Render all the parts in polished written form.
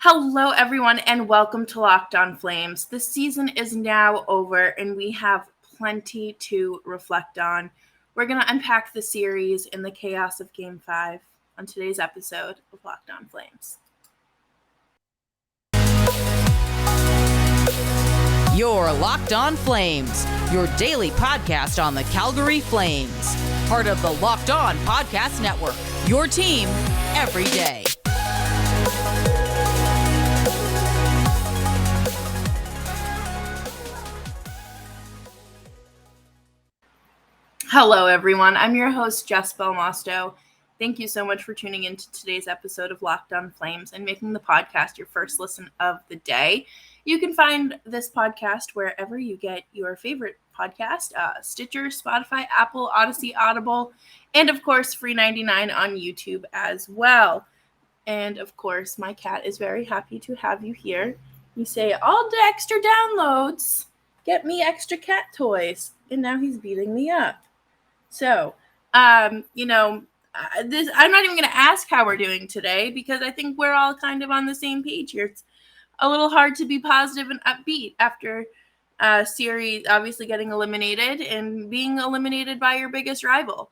Hello, everyone, and welcome to Locked On Flames. The season is now over, and we have plenty to reflect on. We're going to unpack the series in the chaos of Game 5 on today's episode of Locked On Flames. You're Locked On Flames, your daily podcast on the Calgary Flames. Part of the Locked On Podcast Network, your team every day. Hello, everyone. I'm your host, Jess. Thank you so much for tuning into today's episode of Locked On Flames and making the podcast your first listen of the day. You can find this podcast wherever you get your favorite podcast, Stitcher, Spotify, Apple, Odyssey, Audible, and of course, free 99 on YouTube as well. And of course, my cat is very happy to have you here. You say, all the extra downloads, get me extra cat toys. And now he's beating me up. So, I'm not even going to ask how we're doing today because I think we're all kind of on the same page here. It's a little hard to be positive and upbeat after series obviously getting eliminated and being eliminated by your biggest rival.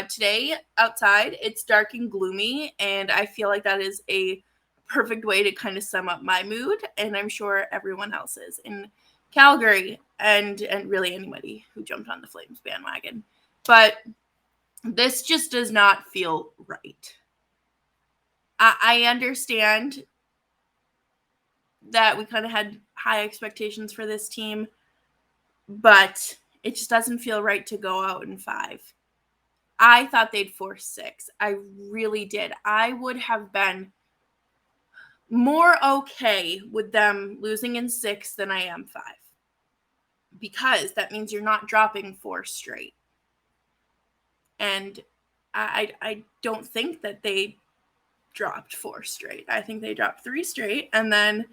Today, outside, it's dark and gloomy, and I feel like that is a perfect way to kind of sum up my mood, and I'm sure everyone else's in Calgary and really anybody who jumped on the Flames bandwagon. But this just does not feel right. I understand that we kind of had high expectations for this team, but it just doesn't feel right to go out in 5. I thought they'd force 6. I really did. I would have been more okay with them losing in 6 than I am 5. Because that means you're not dropping 4 straight. And I don't think that they dropped 4 straight. I think they dropped 3 straight. And then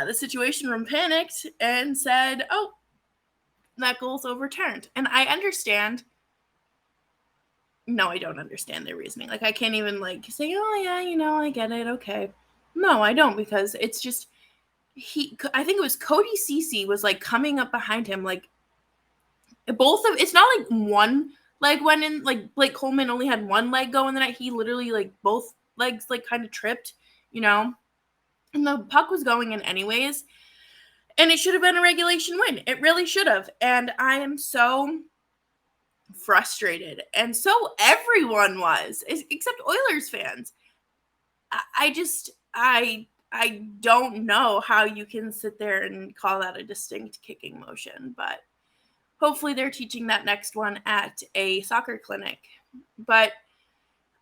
the situation room panicked and said, oh, that goal's overturned. And I understand. No, I don't understand their reasoning. Like, I can't even, say, oh, yeah, I get it. Okay. No, I don't, because it's just, I think it was Cody Ceci was, coming up behind him, it's not like one leg went in, Blake Coleman only had one leg go in the net. He literally, both legs, kind of tripped, and the puck was going in anyways, and it should have been a regulation win. It really should have, and I am so frustrated, and so everyone was, except Oilers fans. I don't know how you can sit there and call that a distinct kicking motion, but hopefully they're teaching that next one at a soccer clinic. But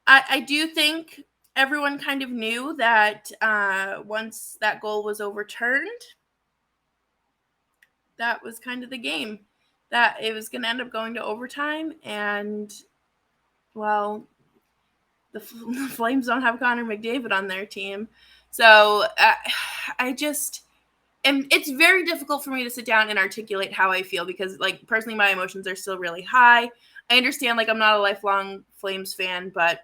I do think everyone kind of knew that once that goal was overturned, that was kind of the game, that it was going to end up going to overtime. And, well, the Flames don't have Connor McDavid on their team. So and it's very difficult for me to sit down and articulate how I feel because, personally, my emotions are still really high. I understand, I'm not a lifelong Flames fan, but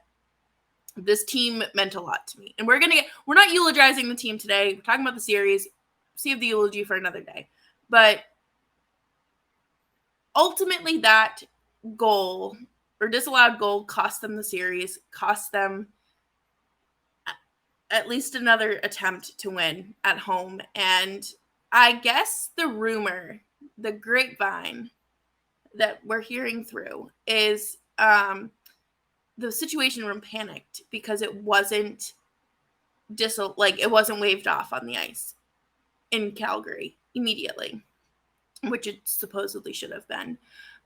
this team meant a lot to me. And we're not eulogizing the team today. We're talking about the series. Save the eulogy for another day. But ultimately, that goal or disallowed goal cost them the series, cost them at least another attempt to win at home. And I guess the rumor, the grapevine that we're hearing through is the situation room panicked because it wasn't it wasn't waved off on the ice in Calgary immediately, which it supposedly should have been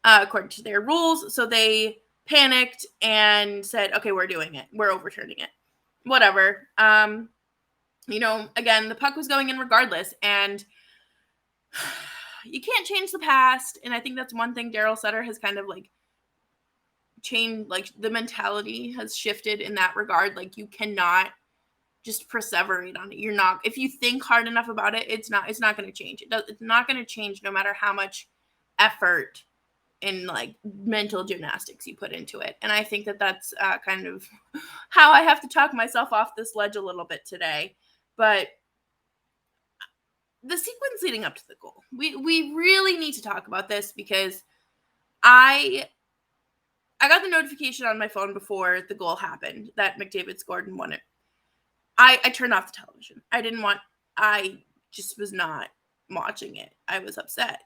according to their rules. So they panicked and said, okay, we're doing it. We're overturning it. Whatever. Again, the puck was going in regardless, and you can't change the past. And I think that's one thing Darryl Sutter has kind of changed, the mentality has shifted in that regard. You cannot just perseverate on it. You're not, if you think hard enough about it, it's not going to change. It's not going to change no matter how much effort and mental gymnastics you put into it. And I think that that's kind of how I have to talk myself off this ledge a little bit today. But the sequence leading up to the goal, we really need to talk about this because I got the notification on my phone before the goal happened that McDavid scored and won it. I turned off the television. I just was not watching it. I was upset.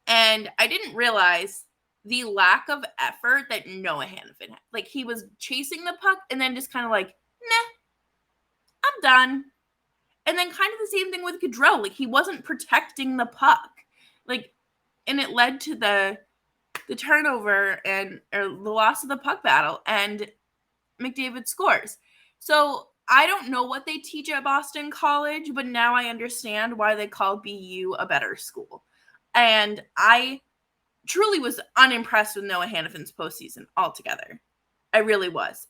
And I didn't realize the lack of effort that Noah Hanifin had. Like, he was chasing the puck and then just kind of like, nah, I'm done. And then kind of the same thing with Gaudreau. Like, he wasn't protecting the puck. Like, and it led to the turnover or the loss of the puck battle, and McDavid scores. So I don't know what they teach at Boston College, but now I understand why they call BU a better school. And I truly was unimpressed with Noah Hanifin's postseason altogether. I really was.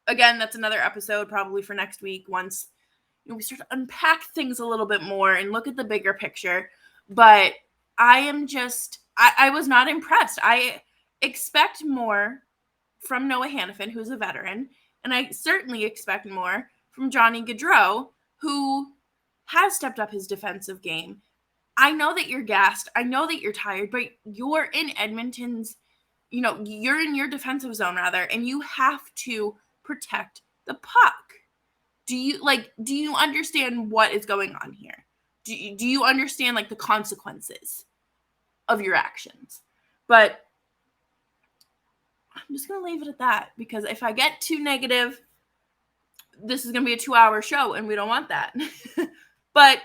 Again, that's another episode probably for next week once we start to unpack things a little bit more and look at the bigger picture. But I was not impressed. I expect more from Noah Hanifin, who's a veteran, and I certainly expect more from Johnny Gaudreau, who has stepped up his defensive game. I know that you're gassed. I know that you're tired, but you're in Edmonton's, you're in your defensive zone rather, and you have to protect the puck. Do you understand what is going on here? Do you understand like the consequences of your actions? But I'm just going to leave it at that, because if I get too negative, this is going to be a 2-hour show and we don't want that. But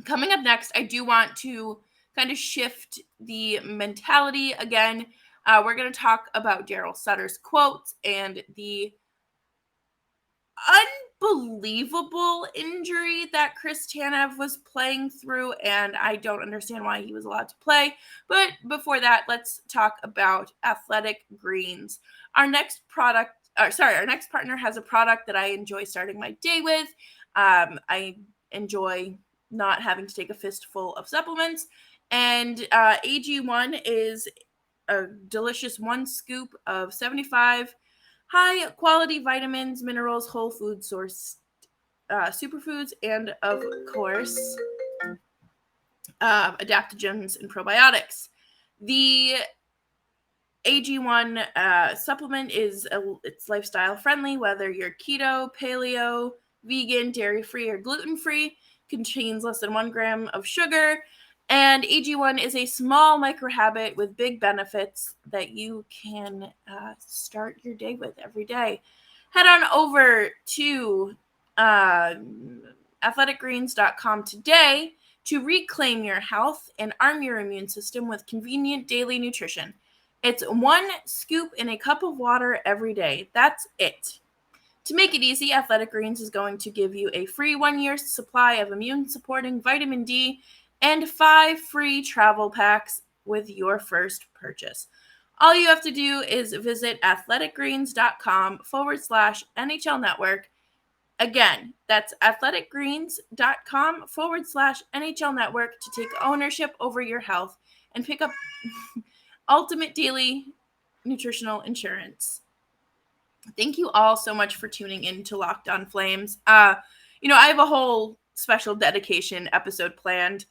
coming up next, I do want to kind of shift the mentality again. We're going to talk about Darryl Sutter's quotes and the unbelievable injury that Chris Tanev was playing through, and I don't understand why he was allowed to play. But before that, let's talk about Athletic Greens. Our next partner has a product that I enjoy starting my day with. I enjoy not having to take a fistful of supplements, and AG1 is a delicious 1 scoop of 75 high quality vitamins, minerals, whole food source superfoods, and of course adaptogens and probiotics. The AG1 supplement it's lifestyle friendly, whether you're keto, paleo, vegan, dairy free, or gluten free. Contains less than 1 gram of sugar. And AG1 is a small micro habit with big benefits that you can start your day with every day. Head on over to athleticgreens.com today to reclaim your health and arm your immune system with convenient daily nutrition. It's 1 scoop in a cup of water every day. That's it. To make it easy, Athletic Greens is going to give you a free 1-year supply of immune-supporting vitamin D and 5 free travel packs with your first purchase. All you have to do is visit athleticgreens.com/NHL Network. Again, that's athleticgreens.com/NHL Network to take ownership over your health and pick up ultimate daily nutritional insurance. Thank you all so much for tuning in to Locked On Flames. I have a whole special dedication episode planned.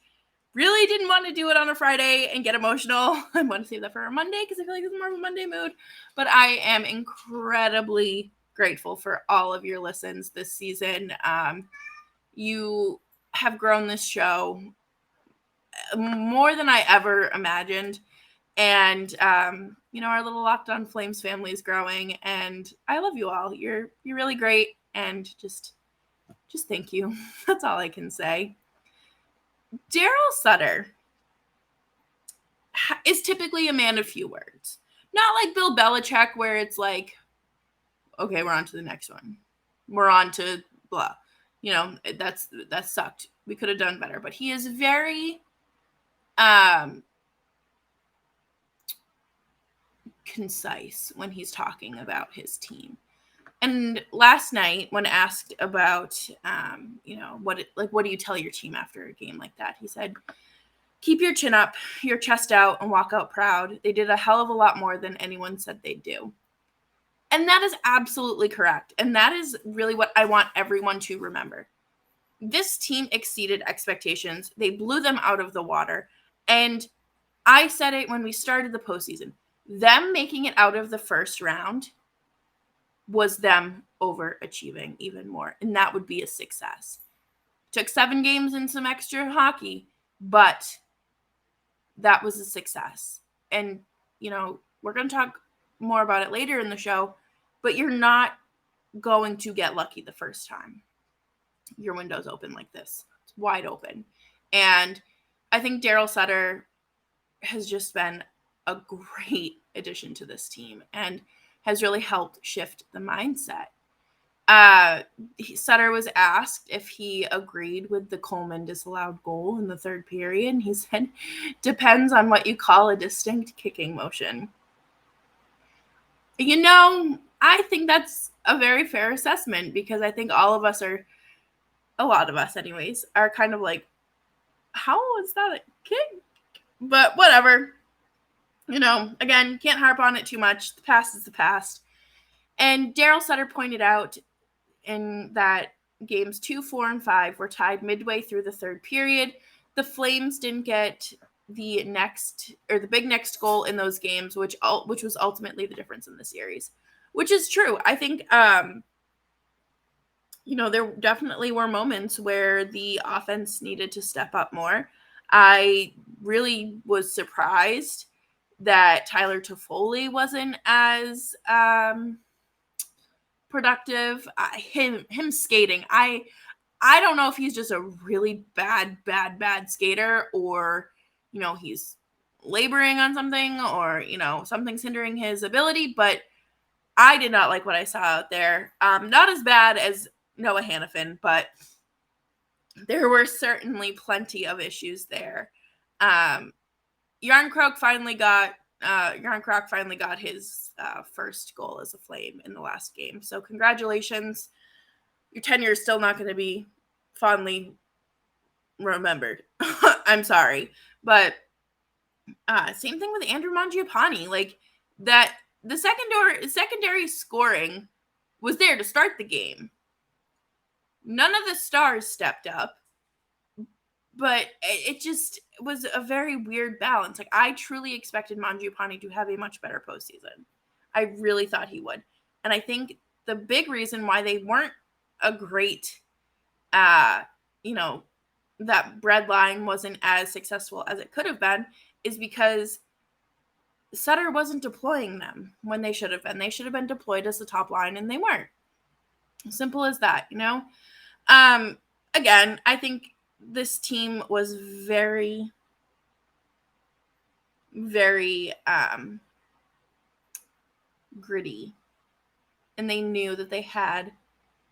Really didn't want to do it on a Friday and get emotional. I want to save that for a Monday because I feel like it's more of a Monday mood. But I am incredibly grateful for all of your listens this season. You have grown this show more than I ever imagined. And, our little Locked On Flames family is growing, and I love you all. You're really great, and just thank you. That's all I can say. Darryl Sutter is typically a man of few words. Not like Bill Belichick, where it's like, okay, we're on to the next one. We're on to blah. That sucked. We could have done better. But he is very concise when he's talking about his team. And last night, when asked about, what do you tell your team after a game like that? He said, keep your chin up, your chest out, and walk out proud. They did a hell of a lot more than anyone said they'd do. And that is absolutely correct. And that is really what I want everyone to remember. This team exceeded expectations. They blew them out of the water. And I said it when we started the postseason. Them making it out of the first round was them overachieving even more. And that would be a success. Took 7 games and some extra hockey, but that was a success. And, we're going to talk more about it later in the show, but you're not going to get lucky the first time your window's open like this. It's wide open. And I think Darryl Sutter has just been a great addition to this team and has really helped shift the mindset. Sutter was asked if he agreed with the Coleman disallowed goal in the third period, and he said, depends on what you call a distinct kicking motion. I think that's a very fair assessment, because I think all of us are, a lot of us anyways, are kind of like, how is that a kick? But whatever. Again, can't harp on it too much. The past is the past. And Darryl Sutter pointed out in that games 2, 4, and 5 were tied midway through the third period. The Flames didn't get the big next goal in those games, which was ultimately the difference in the series, which is true. I think, there definitely were moments where the offense needed to step up more. I really was surprised that Tyler Toffoli wasn't as productive. Him skating, I don't know if he's just a really bad skater, or he's laboring on something, or something's hindering his ability, but I did not like what I saw out there. Not as bad as Noah Hannafin, but there were certainly plenty of issues there. Järnkrok finally got his first goal as a Flame in the last game. So congratulations. Your tenure is still not going to be fondly remembered. I'm sorry. But same thing with Andrew Mangiapane. Like, that the secondary scoring was there to start the game. None of the stars stepped up. But it just was a very weird balance. Like, I truly expected Mangiapane to have a much better postseason. I really thought he would. And I think the big reason why they weren't a great, that bread line wasn't as successful as it could have been, is because Sutter wasn't deploying them when they should have been. They should have been deployed as the top line, and they weren't. Simple as that, Again, I think this team was very, very gritty, and they knew that they had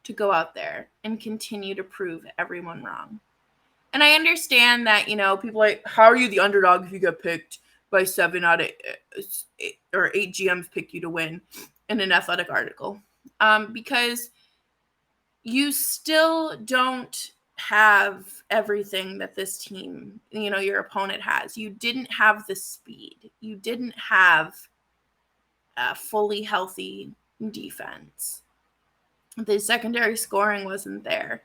to go out there and continue to prove everyone wrong. And I understand that, people are like, how are you the underdog if you get picked by 7 out of 8 GMs pick you to win in an athletic article? Because you still don't have everything that this team, your opponent has. You didn't have the speed. You didn't have a fully healthy defense. The secondary scoring wasn't there.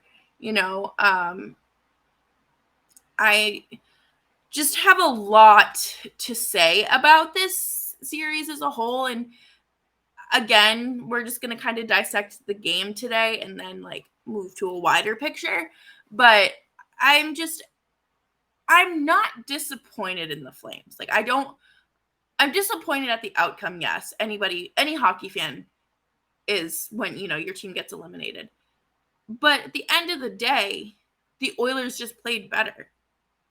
I just have a lot to say about this series as a whole. And again, we're just going to kind of dissect the game today and then move to a wider picture. But I'm not disappointed in the Flames. I'm disappointed at the outcome. Yes. Any hockey fan is when, your team gets eliminated. But at the end of the day, the Oilers just played better.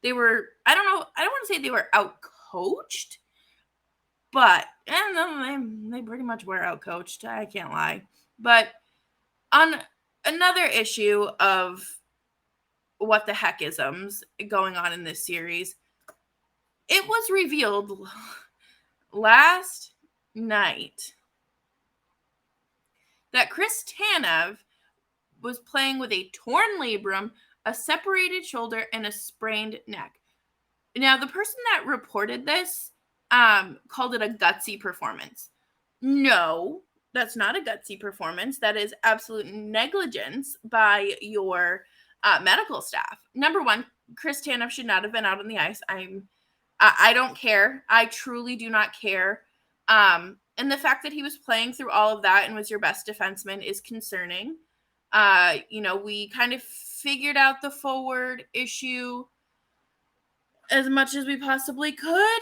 They were, I don't want to say they were out-coached, but they pretty much were out-coached. I can't lie. But on another issue of what the heck-isms going on in this series, it was revealed last night that Chris Tanev was playing with a torn labrum, a separated shoulder, and a sprained neck. Now, the person that reported this called it a gutsy performance. No, That's not a gutsy performance. That is absolute negligence by your medical staff. Number one, Chris Tanev should not have been out on the ice. I don't care. I truly do not care. And the fact that he was playing through all of that and was your best defenseman is concerning. We kind of figured out the forward issue as much as we possibly could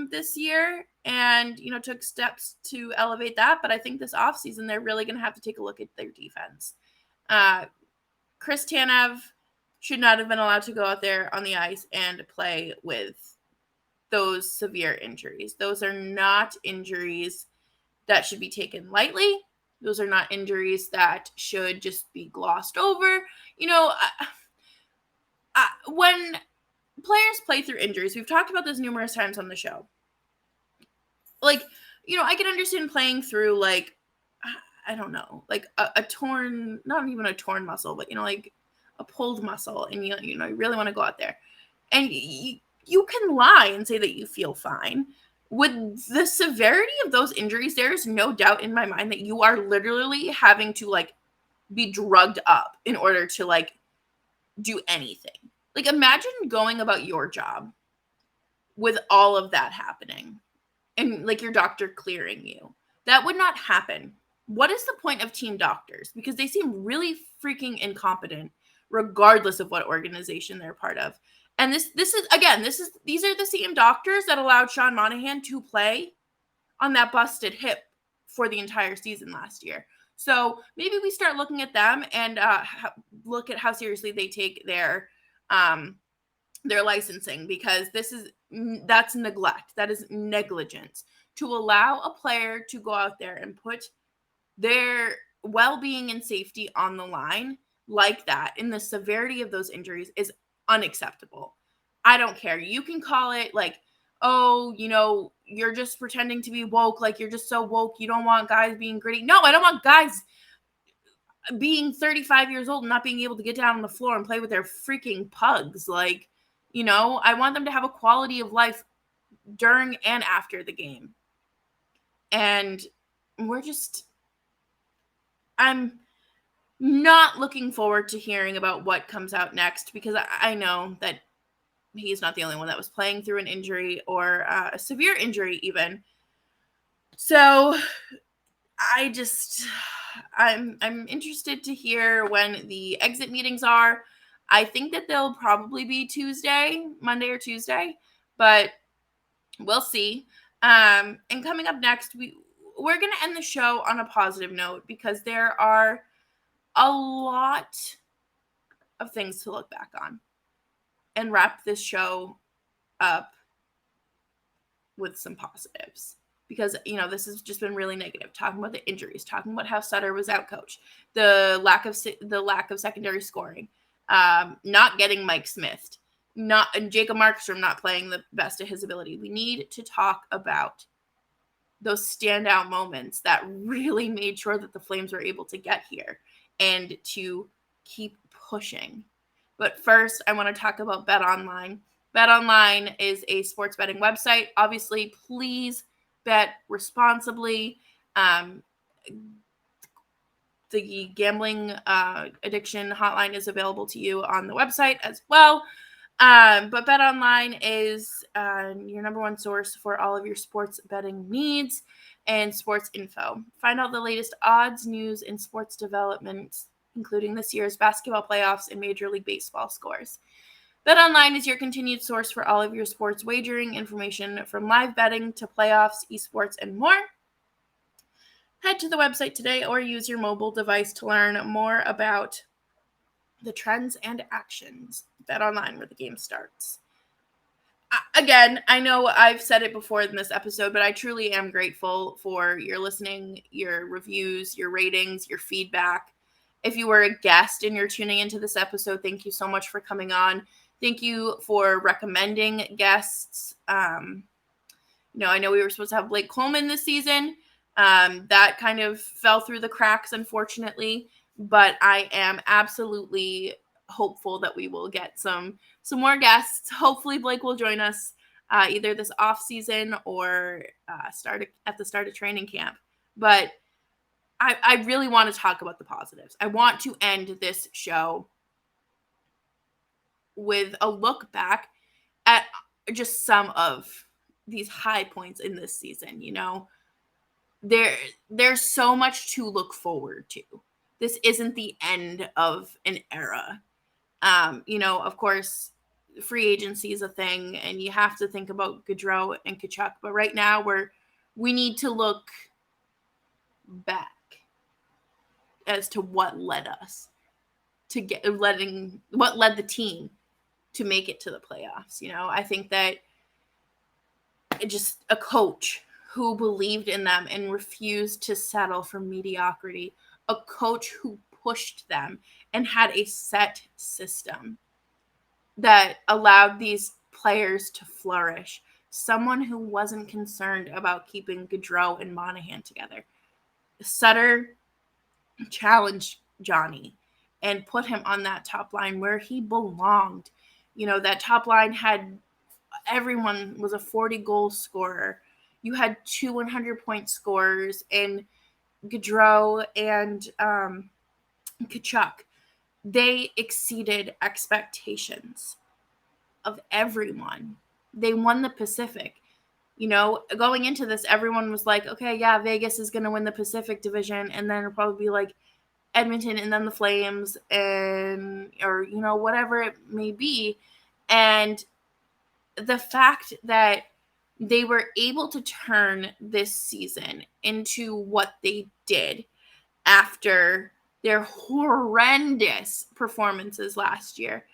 this year, and took steps to elevate that. But I think this offseason they're really going to have to take a look at their defense. Chris Tanev should not have been allowed to go out there on the ice and play with those severe injuries. Those are not injuries that should be taken lightly. Those are not injuries that should just be glossed over. When players play through injuries, we've talked about this numerous times on the show. I can understand playing through, I don't know, a torn, not even a torn muscle, but, a pulled muscle, and, you really want to go out there. And you can lie and say that you feel fine. With the severity of those injuries, there is no doubt in my mind that you are literally having to, be drugged up in order to, do anything. Imagine going about your job with all of that happening and, your doctor clearing you. That would not happen. What is the point of team doctors? Because they seem really freaking incompetent regardless of what organization they're part of. And these are the same doctors that allowed Sean Monahan to play on that busted hip for the entire season last year. So maybe we start looking at them and look at how seriously they take their licensing, because that's neglect. That is negligence to allow a player to go out there and put their well-being and safety on the line like that in the severity of those injuries is unacceptable. I don't care. You can call it you're just pretending to be woke. You're just so woke. You don't want guys being gritty. No, I don't want guys being 35 years old and not being able to get down on the floor and play with their freaking pugs. I want them to have a quality of life during and after the game. And I'm not looking forward to hearing about what comes out next, because I know that he's not the only one that was playing through an injury or a severe injury even. So I'm interested to hear when the exit meetings are. I think that they'll probably be Monday or Tuesday, but we'll see. And coming up next, we're going to end the show on a positive note, because there are a lot of things to look back on and wrap this show up with some positives. Because, this has just been really negative, talking about the injuries, talking about how Sutter was outcoached, the lack of secondary scoring, not getting Mike Smith, and Jacob Markstrom not playing the best of his ability. We need to talk about those standout moments that really made sure that the Flames were able to get here and to keep pushing. But first, I want to talk about BetOnline. BetOnline is a sports betting website. Obviously, please bet responsibly. The gambling addiction hotline is available to you on the website as well. But BetOnline is your number one source for all of your sports betting needs and sports info. Find out the latest odds, news, and sports developments, including this year's basketball playoffs and Major League Baseball scores. BetOnline is your continued source for all of your sports wagering information, from live betting to playoffs, esports, and more. Head to the website today or use your mobile device to learn more about the trends and actions. BetOnline, where the game starts. Again, I know I've said it before in this episode, but I truly am grateful for your listening, your reviews, your ratings, your feedback. If you were a guest and you're tuning into this episode, thank you so much for coming on. Thank you for recommending guests. I know we were supposed to have Blake Coleman this season. That kind of fell through the cracks, unfortunately. But I am absolutely hopeful that we will get some more guests. Hopefully Blake will join us either this off season or at the start of training camp. But I really want to talk about the positives. I want to end this show with a look back at just some of these high points in this season. There's so much to look forward to. This isn't the end of an era. Of course, free agency is a thing, and you have to think about Gaudreau and Tkachuk. But right now, we need to look back as to what led us to what led the team to make it to the playoffs. I think that just a coach who believed in them and refused to settle for mediocrity, a coach who pushed them and had a set system that allowed these players to flourish, someone who wasn't concerned about keeping Gaudreau and Monahan together. Sutter challenged Johnny and put him on that top line where he belonged. That top line had everyone was a 40-goal scorer. You had 2 100-point scorers in Gaudreau and Tkachuk. They exceeded expectations of everyone. They won the Pacific. Going into this, everyone was like, okay, yeah, Vegas is going to win the Pacific Division, and then it'll probably be like Edmonton and then the Flames or whatever it may be. And the fact that they were able to turn this season into what they did after their horrendous performances last year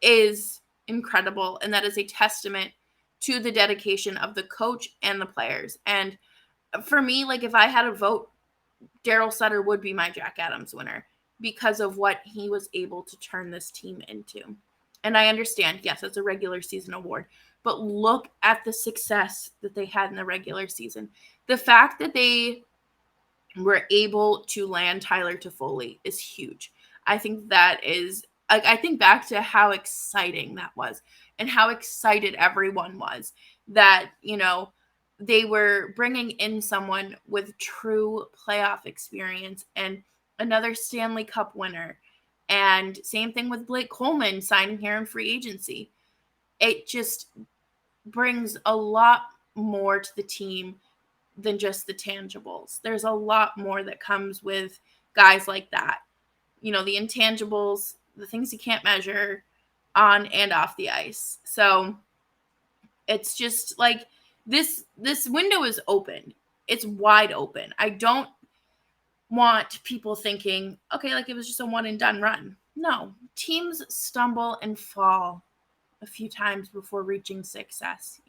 is incredible. And that is a testament to the dedication of the coach and the players. And for me, if I had a vote, Darryl Sutter would be my Jack Adams winner because of what he was able to turn this team into. And I understand, yes, it's a regular season award, but look at the success that they had in the regular season. The fact that they were able to land Tyler Toffoli is huge. I think that is, I think back to how exciting that was and how excited everyone was that, they were bringing in someone with true playoff experience and another Stanley Cup winner. And same thing with Blake Coleman signing here in free agency. It just brings a lot more to the team than just the tangibles. There's a lot more that comes with guys like that. The intangibles, the things you can't measure on and off the ice. So it's just this window is open. It's wide open. I don't want people thinking, okay, it was just a one and done run. No, teams stumble and fall a few times before reaching success.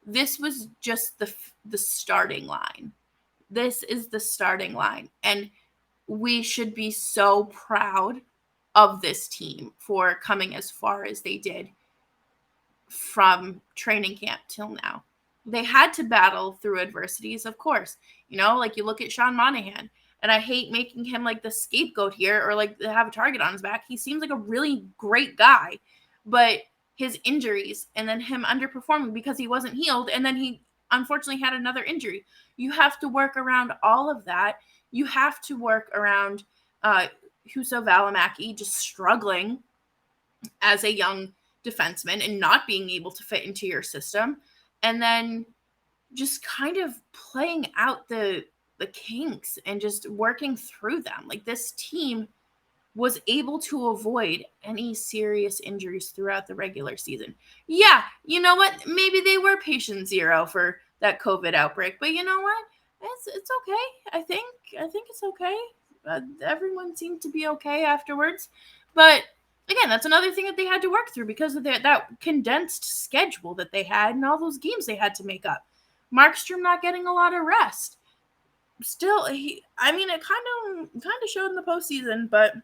This was just the starting line. This is the starting line. And we should be so proud of this team for coming as far as they did from training camp till now. They had to battle through adversities, of course. You look at Sean Monahan, and I hate making him the scapegoat here or have a target on his back. He seems like a really great guy, but his injuries and then him underperforming because he wasn't healed, and then he unfortunately had another injury. You have to work around all of that. You have to work around Huso Valimaki just struggling as a young defenseman and not being able to fit into your system, and then just kind of playing out the kinks and just working through them. This team was able to avoid any serious injuries throughout the regular season. Yeah, you know what? Maybe they were patient zero for that COVID outbreak, but you know what? It's okay. I think it's okay. Everyone seemed to be okay afterwards. But again, that's another thing that they had to work through because of that condensed schedule that they had and all those games they had to make up. Markstrom not getting a lot of rest. Still, it kind of showed in the postseason, but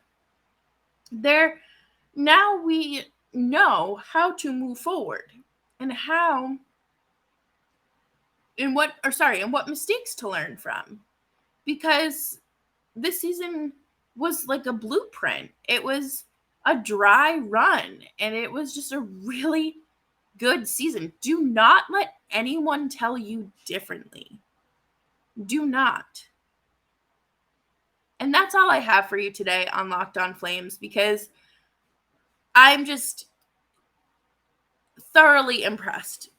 now we know how to move forward and what mistakes to learn from, because this season was like a blueprint. It was a dry run, and it was just a really good season. Do not let anyone tell you differently. Do not. And that's all I have for you today on Locked On Flames, because I'm just thoroughly impressed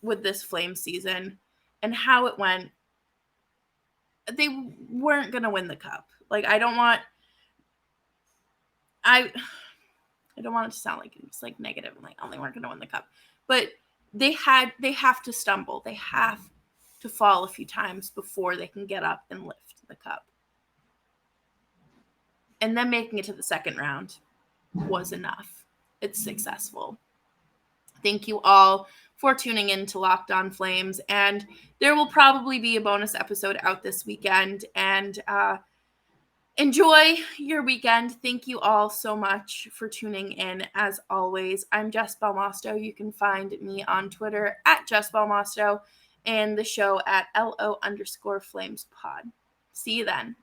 with this Flames season and how it went. They weren't going to win the cup. Like, I don't want it to sound like it's like negative and like, oh, they weren't going to win the cup. But they have to stumble. They have to fall a few times before they can get up and lift the cup. And then making it to the second round was enough. It's successful. Thank you all for tuning in to Locked On Flames. And there will probably be a bonus episode out this weekend. And enjoy your weekend. Thank you all so much for tuning in. As always, I'm Jess Belmosto. You can find me on Twitter at Jess Belmosto and the show at LO_FlamesPod. See you then.